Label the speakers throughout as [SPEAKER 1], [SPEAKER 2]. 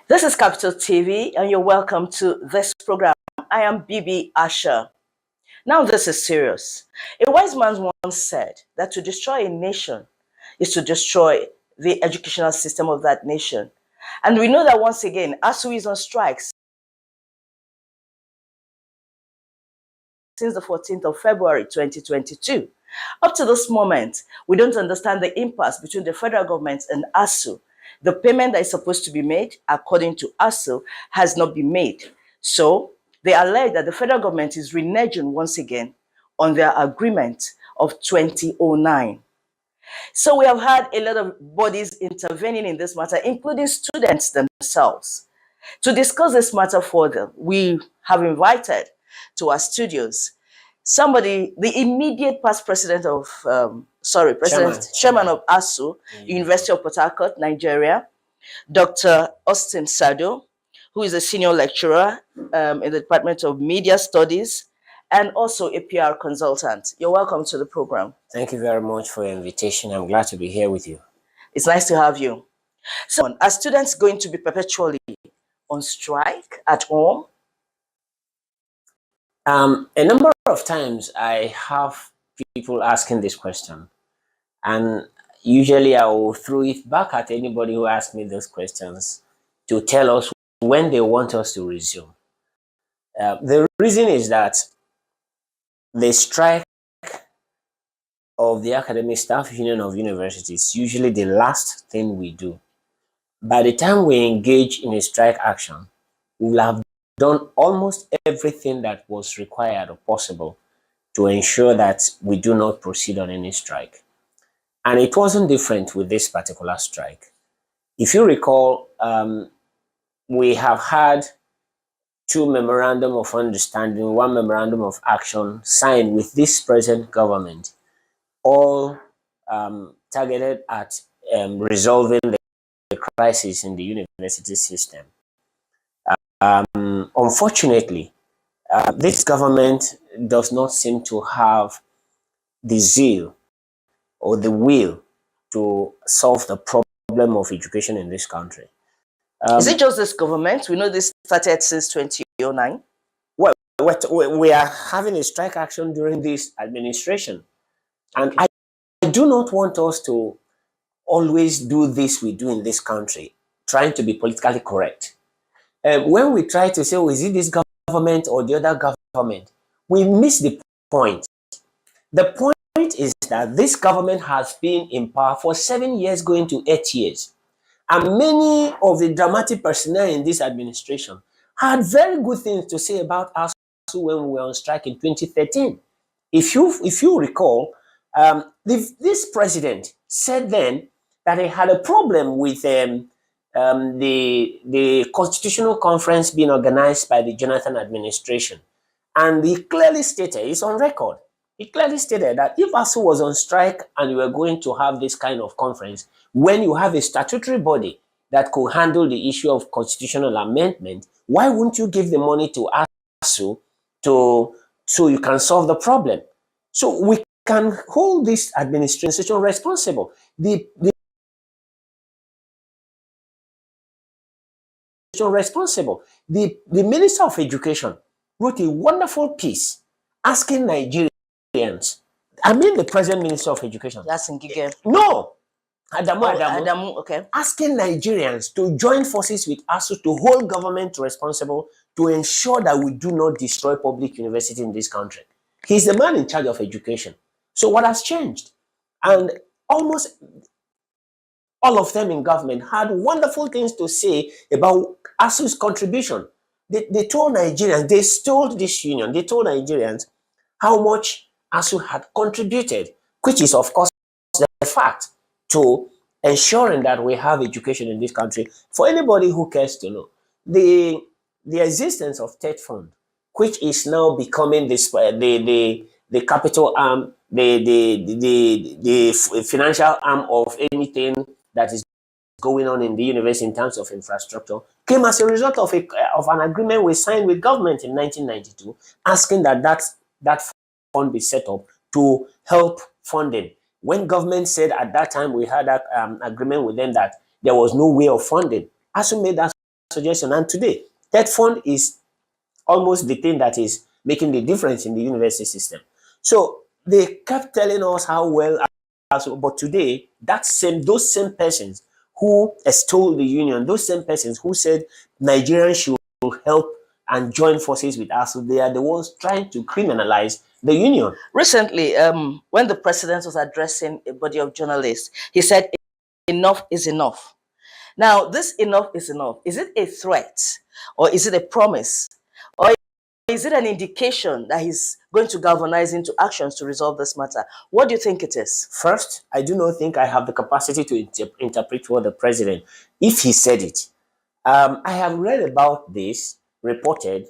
[SPEAKER 1] This is Capital TV, and you're welcome to this program. I am Bibi Asha. Now, this is serious. A wise man once said that to destroy a nation is to destroy the educational system of that nation. And we know that once again, ASU is on strikes since the 14th of February 2022. Up to this moment, we don't understand the impasse between the federal government and ASU. The payment that is supposed to be made, according to ASU, has not been made. So they allege that the federal government is reneging once again on their agreement of 2009. So we have had a lot of bodies intervening in this matter, including students themselves. To discuss this matter further, we have invited to our studios somebody, the immediate past president of, chairman of ASU, University of Port Harcourt, Nigeria, Dr. Autine Sado, who is a senior lecturer in the Department of Media Studies and also a PR consultant. You're welcome to the program.
[SPEAKER 2] Thank you very much for your invitation. I'm glad to be here with you.
[SPEAKER 1] It's nice to have you. So, are students going to be perpetually on strike at home?
[SPEAKER 2] A number of times I have people asking this question, and usually I will throw it back at anybody who asks me those questions to tell us when they want us to resume. The reason is that the strike of the Academic Staff Union of Universities is usually the last thing we do. By the time we engage in a strike action, we will have done almost everything that was required or possible to ensure that we do not proceed on any strike. And it wasn't different with this particular strike. If you recall, we have had two memorandum of understanding, one memorandum of action signed with this present government, all targeted at resolving the crisis in the university system. Unfortunately, this government does not seem to have the zeal or the will to solve the problem of education in this country.
[SPEAKER 1] Is it just this government? We know this started since 2009.
[SPEAKER 2] Well, we are having a strike action during this administration. And I do not want us to always do this we do in this country, trying to be politically correct. When we try to say, oh, is it this government or the other government, we miss the point. The point is that this government has been in power for 7 years, going to 8 years. And many of the dramatic personnel in this administration had very good things to say about us when we were on strike in 2013. If you recall, this president said then that he had a problem with the constitutional conference being organized by the Jonathan administration. And he clearly stated, it's on record, he clearly stated that if ASU was on strike and you were going to have this kind of conference, when you have a statutory body that could handle the issue of constitutional amendment, why wouldn't you give the money to ASU so you can solve the problem? So we can hold this administration responsible. The Minister of Education wrote a wonderful piece asking Nigerians, I mean the present Minister of Education.
[SPEAKER 1] That's Ngige.
[SPEAKER 2] No, Adamu,
[SPEAKER 1] Adamu, okay.
[SPEAKER 2] Asking Nigerians to join forces with ASU to hold government responsible to ensure that we do not destroy public university in this country. He's the man in charge of education. So what has changed? And almost all of them in government had wonderful things to say about ASU's contribution. They told Nigerians, they stole this union, they told Nigerians how much ASU had contributed, which is of course the fact to ensuring that we have education in this country. For anybody who cares to know, the existence of TED Fund, which is now becoming this the capital arm, the financial arm of anything that is going on in the university in terms of infrastructure, came as a result of an agreement we signed with government in 1992, asking that fund be set up to help funding. When government said at that time we had that agreement with them that there was no way of funding, ASU made that suggestion. And today, that fund is almost the thing that is making the difference in the university system. So they kept telling us how well, but today, those same persons who extolled the union, those same persons who said Nigerians should help and join forces with us, they are the ones trying to criminalize the union.
[SPEAKER 1] Recently, when the president was addressing a body of journalists, he said, enough is enough. Now, this enough is enough. Is it a threat or is it a promise? Or is it an indication that he's going to galvanize into actions to resolve this matter? What do you think it is?
[SPEAKER 2] First, I do not think I have the capacity to interpret what the president, if he said it. I have read about this reported.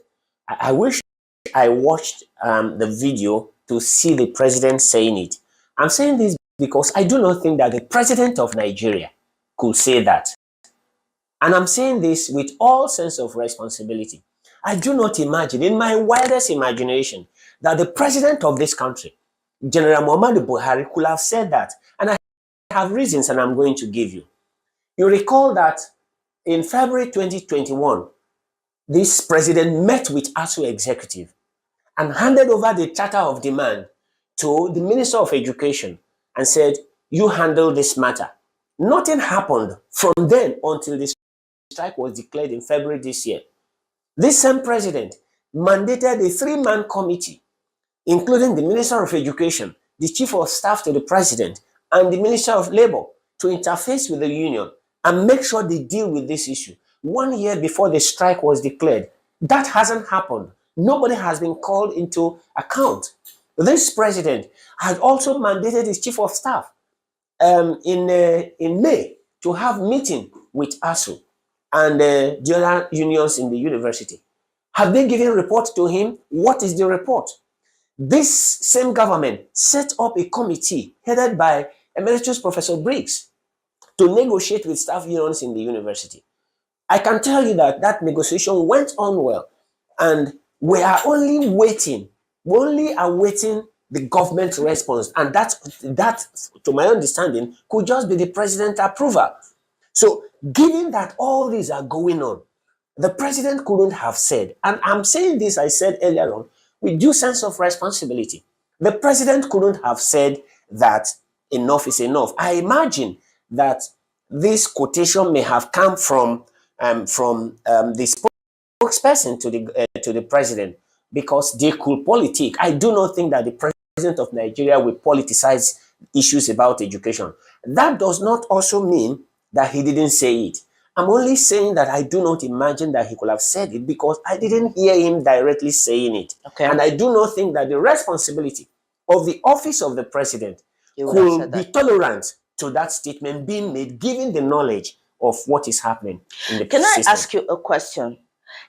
[SPEAKER 2] I wish I watched the video to see the president saying it. I'm saying this because I do not think that the president of Nigeria could say that. And I'm saying this with all sense of responsibility. I do not imagine, in my wildest imagination, that the president of this country, General Muhammadu Buhari, could have said that. And I have reasons, and I'm going to give you. You recall that in February 2021, this president met with ASU executive and handed over the charter of demand to the Minister of Education and said, you handle this matter. Nothing happened from then until the strike was declared in February this year. This same president mandated a three-man committee, including the Minister of Education, the Chief of Staff to the President, and the Minister of Labor, to interface with the union and make sure they deal with this issue. 1 year before the strike was declared, that hasn't happened. Nobody has been called into account. This president had also mandated his Chief of Staff in May to have meeting with ASU and the other unions in the university. Have they given a report to him? What is the report? This same government set up a committee headed by Emeritus Professor Briggs to negotiate with staff unions in the university. I can tell you that that negotiation went on well, and we are only waiting, we're only awaiting the government response, and that, to my understanding, could just be the president's approval. So, given that all these are going on, the president couldn't have said, and I'm saying this, I said earlier on, with due sense of responsibility. The president couldn't have said that enough is enough. I imagine that this quotation may have come from the spokesperson to the president, because they could politic. I do not think that the president of Nigeria will politicize issues about education. That does not also mean that he didn't say it. I'm only saying that I do not imagine that he could have said it because I didn't hear him directly saying it. Okay. And I do not think that the responsibility of the office of the president could be tolerant to that statement being made, given the knowledge of what is happening in the system. Can I
[SPEAKER 1] ask you a question?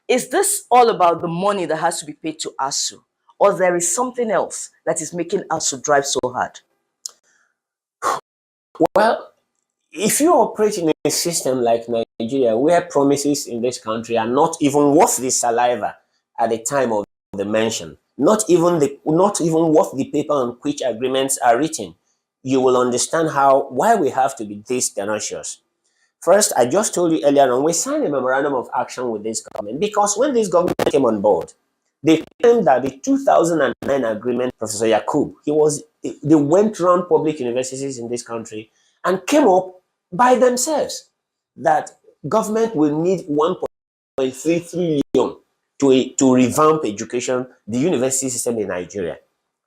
[SPEAKER 1] Is this all about the money that has to be paid to ASU, or there is something else that is making ASU drive so hard?
[SPEAKER 2] Well, if you operate in a system like Nigeria, where promises in this country are not even worth the saliva at the time of the mention, not even worth the paper on which agreements are written, you will understand why we have to be this tenacious. First, I just told you earlier on, we signed a memorandum of action with this government because when this government came on board, they claimed that the 2009 agreement, Professor Yakub, they went around public universities in this country and came up by themselves that government will need 1.3 trillion to revamp education, the university system in Nigeria.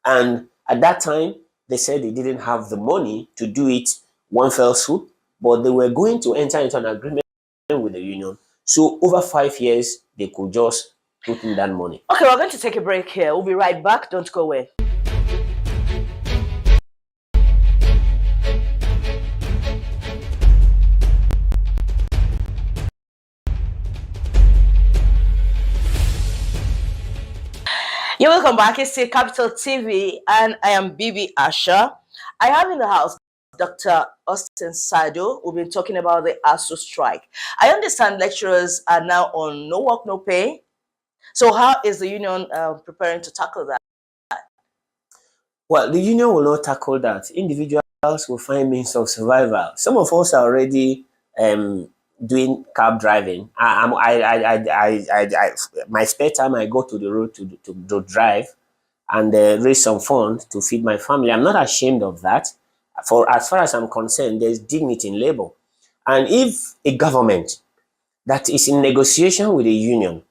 [SPEAKER 2] And at that time, they said they didn't have the money to do it one fell swoop, but they were going to enter into an agreement with the union. So over 5 years, they could just put in that money.
[SPEAKER 1] Okay, we're going to take a break here. We'll be right back. Don't go away. You're welcome back. It's still Capital TV, and I am Bibi Asha. I have in the house Dr. Autine Sado. We've been talking about the ASU strike. I understand lecturers are now on no work, no pay. So how is the union preparing to tackle that?
[SPEAKER 2] Well, the union will not tackle that. Individuals will find means of survival. Some of us are already doing cab driving. My spare time, I go to the road to drive and raise some funds to feed my family. I'm not ashamed of that. For as far as I'm concerned, there's dignity in labor. And if a government that is in negotiation with a union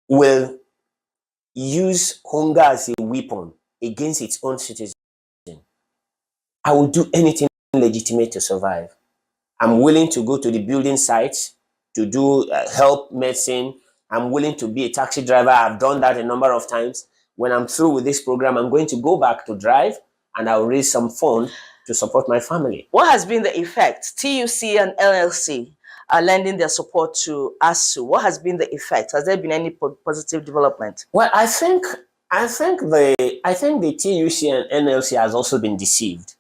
[SPEAKER 2] will use hunger as a weapon against its own citizens, I will do anything legitimate to survive. I'm willing to go to the building sites to do help medicine. I'm willing to be a taxi driver. I've done that a number of times. When I'm through with this program, I'm going to go back to drive and I'll raise some funds to support my family.
[SPEAKER 1] What has been the effect? TUC and LLC are lending their support to ASU. What has been the effect? Has there been any positive development?
[SPEAKER 2] Well, I think the TUC and NLC has also been deceived.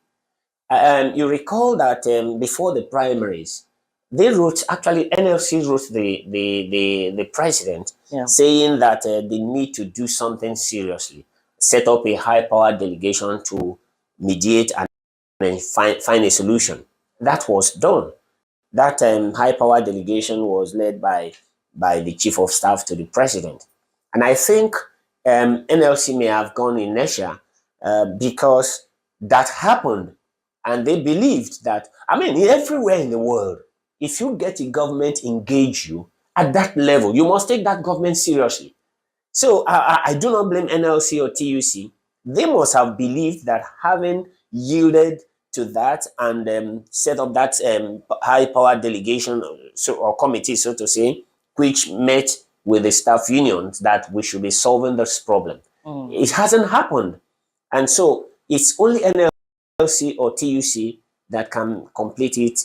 [SPEAKER 2] You recall that before the primaries, they wrote, actually NLC wrote the president, saying that they need to do something seriously, set up a high-powered delegation to mediate and then find a solution. That was done. That high-powered delegation was led by the chief of staff to the president. And I think NLC may have gone inertia because that happened. And they believed that, I mean, everywhere in the world, if you get a government engage you at that level, you must take that government seriously. So I do not blame NLC or TUC. They must have believed that having yielded to that and set up that high-powered delegation or committee, so to say, which met with the staff unions, that we should be solving this problem. It hasn't happened. And so it's only NLC or TUC that can complete it,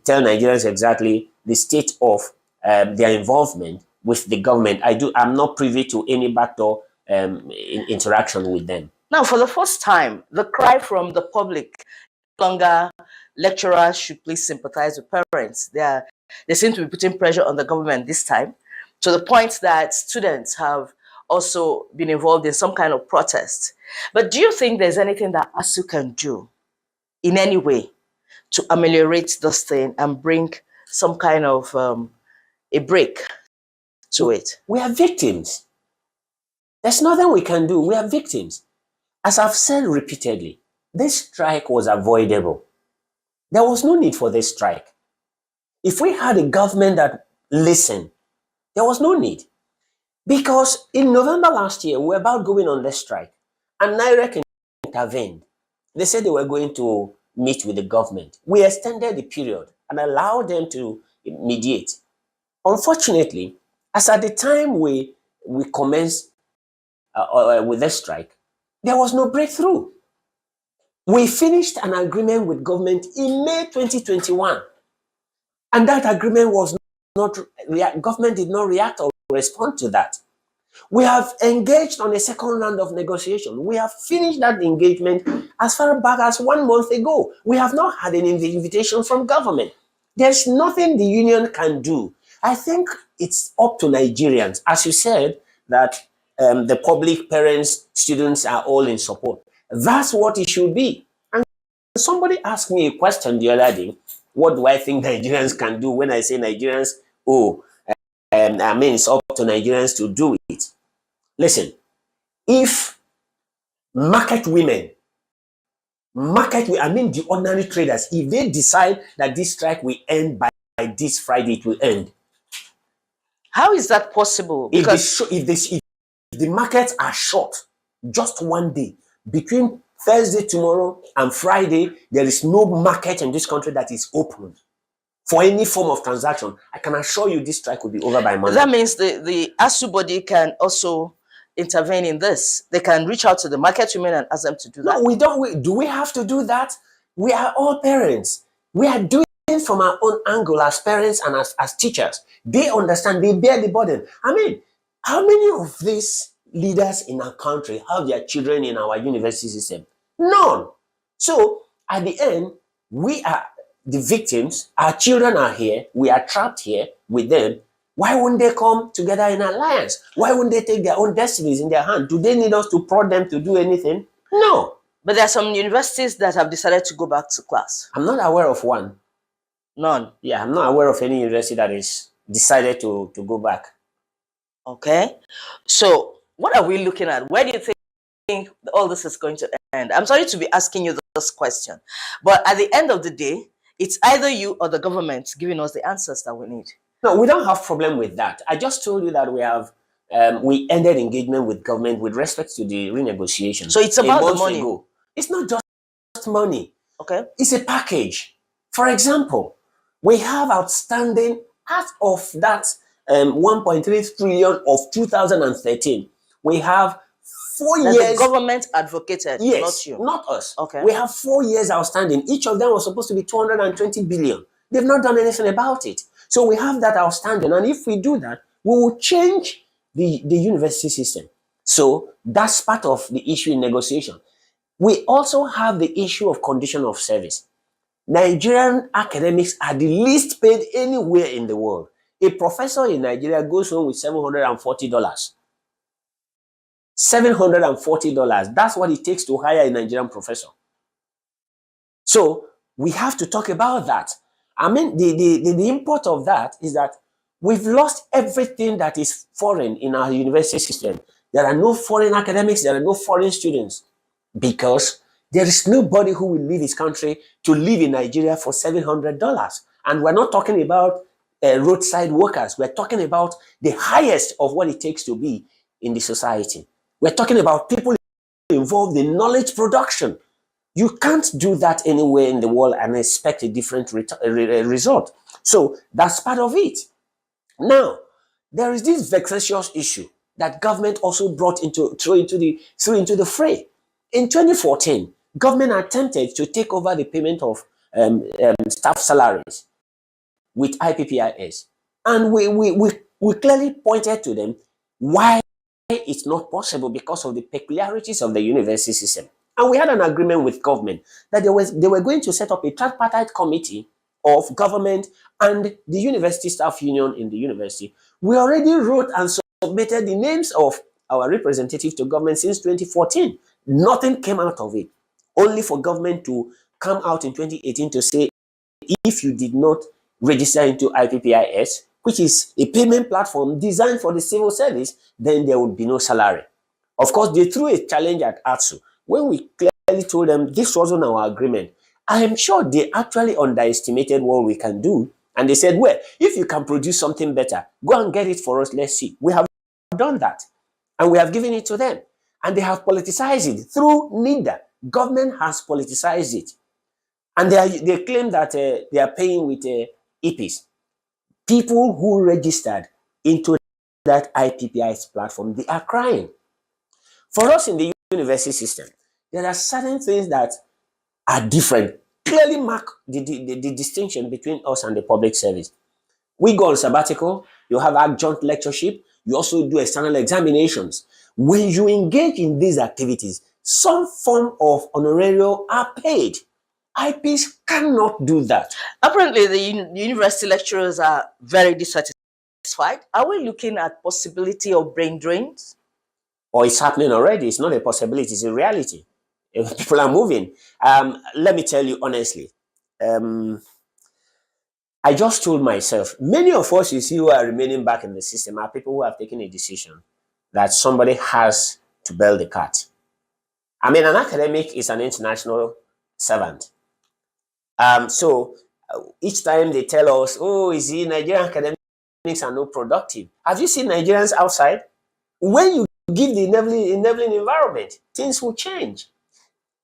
[SPEAKER 2] tell Nigerians exactly the state of their involvement with the government. I'm not privy to any backdoor interaction with them.
[SPEAKER 1] Now, for the first time, the cry from the public, longer lecturers should please sympathize with parents. They seem to be putting pressure on the government this time, to the point that students have also been involved in some kind of protest. But do you think there's anything that ASU can do in any way to ameliorate this thing and bring some kind of a break to it?
[SPEAKER 2] We are victims. There's nothing we can do. We are victims. As I've said repeatedly, this strike was avoidable. There was no need for this strike. If we had a government that listened, there was no need. Because in November last year, we were about going on this strike, and NIREC intervened. They said they were going to meet with the government. We extended the period and allowed them to mediate. Unfortunately, as at the time we commenced with the strike, there was no breakthrough. We finished an agreement with government in May 2021, and that agreement was not, government did not react or respond to that. We have engaged on a second round of negotiation. We have finished that engagement as far back as 1 month ago. We have not had an invitation from government. There's nothing the union can do. I think it's up to Nigerians. As you said, that the public, parents, students are all in support. That's what it should be. And somebody asked me a question the other day. What do I think Nigerians can do? When I say Nigerians, I mean, it's up to Nigerians to do it. Listen, if the ordinary traders, if they decide that this strike will end by this Friday, it will end.
[SPEAKER 1] How is that possible?
[SPEAKER 2] Because if the markets are short just one day, between Thursday tomorrow and Friday, there is no market in this country that is open for any form of transaction. I can assure you this strike will be over by Monday.
[SPEAKER 1] That means the ASU body can also intervene in this. They can reach out to the market women and ask them to do that.
[SPEAKER 2] No, we don't. Do we have to do that? We are all parents. We are doing it from our own angle as parents and as teachers. They understand, they bear the burden. I mean, how many of these leaders in our country have their children in our university system? None. So at the end, we are the victims. Our children are here. We are trapped here with them. Why wouldn't they come together in alliance? Why wouldn't they take their own destinies in their hand? Do they need us to prod them to do anything? No.
[SPEAKER 1] But there are some universities that have decided to go back to class.
[SPEAKER 2] I'm not aware of one.
[SPEAKER 1] None.
[SPEAKER 2] Yeah, I'm not aware of any university that is decided to go back.
[SPEAKER 1] Okay. So what are we looking at? Where do you think all this is going to end? I'm sorry to be asking you this question, but at the end of the day, it's either you or the government giving us the answers that we need.
[SPEAKER 2] No, we don't have problem with that. I just told you that we ended engagement with government with respect to the renegotiation.
[SPEAKER 1] So it's
[SPEAKER 2] a
[SPEAKER 1] about the
[SPEAKER 2] month
[SPEAKER 1] money.
[SPEAKER 2] ago. It's not just money.
[SPEAKER 1] Okay.
[SPEAKER 2] It's a package. For example, we have outstanding out of that 1.3 trillion of 2013. We have 4
[SPEAKER 1] That
[SPEAKER 2] years.
[SPEAKER 1] the government advocated,
[SPEAKER 2] Yes,
[SPEAKER 1] not you.
[SPEAKER 2] not us.
[SPEAKER 1] Okay.
[SPEAKER 2] We have 4 years outstanding. Each of them was supposed to be 220 billion. They've not done anything about it. So we have that outstanding. And if we do that, we will change the university system. So that's part of the issue in negotiation. We also have the issue of condition of service. Nigerian academics are the least paid anywhere in the world. A professor in Nigeria goes home with $740. $740. That's what it takes to hire a Nigerian professor. So we have to talk about that. I mean, the import of that is that we've lost everything that is foreign in our university system. There are no foreign academics, there are no foreign students, because there is nobody who will leave his country to live in Nigeria for $700. And we're not talking about roadside workers. We're talking about the highest of what it takes to be in the society. We're talking about people involved in knowledge production. You can't do that anywhere in the world and expect a different result. So that's part of it. Now, there is this vexatious issue that government also brought through into the fray. In 2014, government attempted to take over the payment of staff salaries with IPPIS. And we clearly pointed to them why it's not possible, because of the peculiarities of the university system. And we had an agreement with government that they were going to set up a tripartite committee of government and the university staff union in the university. We already wrote and submitted the names of our representatives to government since 2014. Nothing came out of it, only for government to come out in 2018 to say, if you did not register into IPPIS, which is a payment platform designed for the civil service, then there would be no salary. Of course, they threw a challenge at ATSU. When we clearly told them this wasn't our agreement, I am sure they actually underestimated what we can do. And they said, well, if you can produce something better, go and get it for us, let's see. We have done that. And we have given it to them. And they have politicized it through NIDA. Government has politicized it. And they claim that they are paying with EPs. People who registered into that IPPIS platform, they are crying. For us in the university system, there are certain things that are different, clearly mark the distinction between us and the public service. We go on sabbatical, you have adjunct lectureship, you also do external examinations. When you engage in these activities, some form of honorarium are paid. IPs cannot do that.
[SPEAKER 1] Apparently, the university lecturers are very dissatisfied. Are we looking at possibility of brain drains?
[SPEAKER 2] Or it's happening already. It's not a possibility, it's a reality. People are moving. Let me tell you honestly, I just told myself, many of us you see who are remaining back in the system are people who have taken a decision that somebody has to bail the cat. I mean, an academic is an international servant. So each time they tell us, oh, is it Nigerian academics are not productive? Have you seen Nigerians outside? When you give the enabling environment, things will change.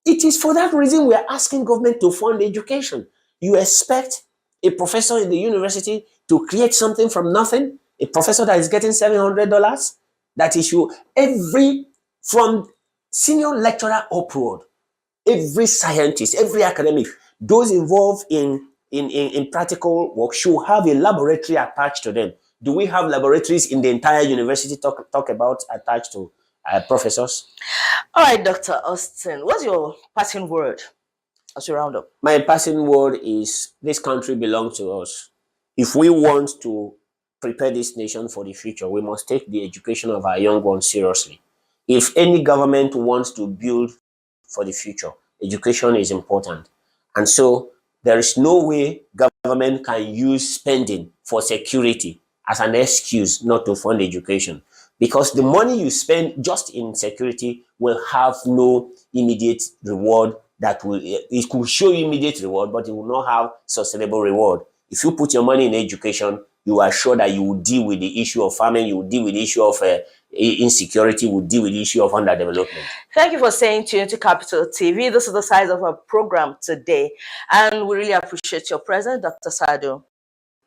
[SPEAKER 2] It is for that reason we are asking government to fund education. You expect a professor in the university to create something from nothing? A professor that is getting $700? That issue, from senior lecturer upward, every scientist, every academic, those involved in practical work should have a laboratory attached to them. Do we have laboratories in the entire university talk about attached to professors?
[SPEAKER 1] All right, Dr. Autine, what's your passing word as we round up?
[SPEAKER 2] My passing word is this country belongs to us. If we want to prepare this nation for the future, we must take the education of our young ones seriously. If any government wants to build for the future, education is important. And so there is no way government can use spending for security as an excuse not to fund education, because the money you spend just in security will have no immediate reward. That will, it could show you immediate reward, but it will not have sustainable reward. If you put your money in education, you are sure that you will deal with the issue of farming, you will deal with the issue of insecurity, you will deal with the issue of underdevelopment.
[SPEAKER 1] Thank you for staying tuned to Capital TV. This is the size of our program today, and we really appreciate your presence, Dr. Sado.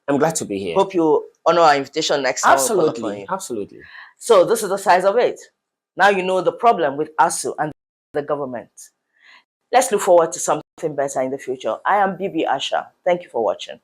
[SPEAKER 2] I'm glad to be here.
[SPEAKER 1] Hope you honor our invitation next time.
[SPEAKER 2] Absolutely, absolutely.
[SPEAKER 1] So this is the size of it. Now you know the problem with ASU and the government. Let's look forward to something better in the future. I am Bibi Asha. Thank you for watching.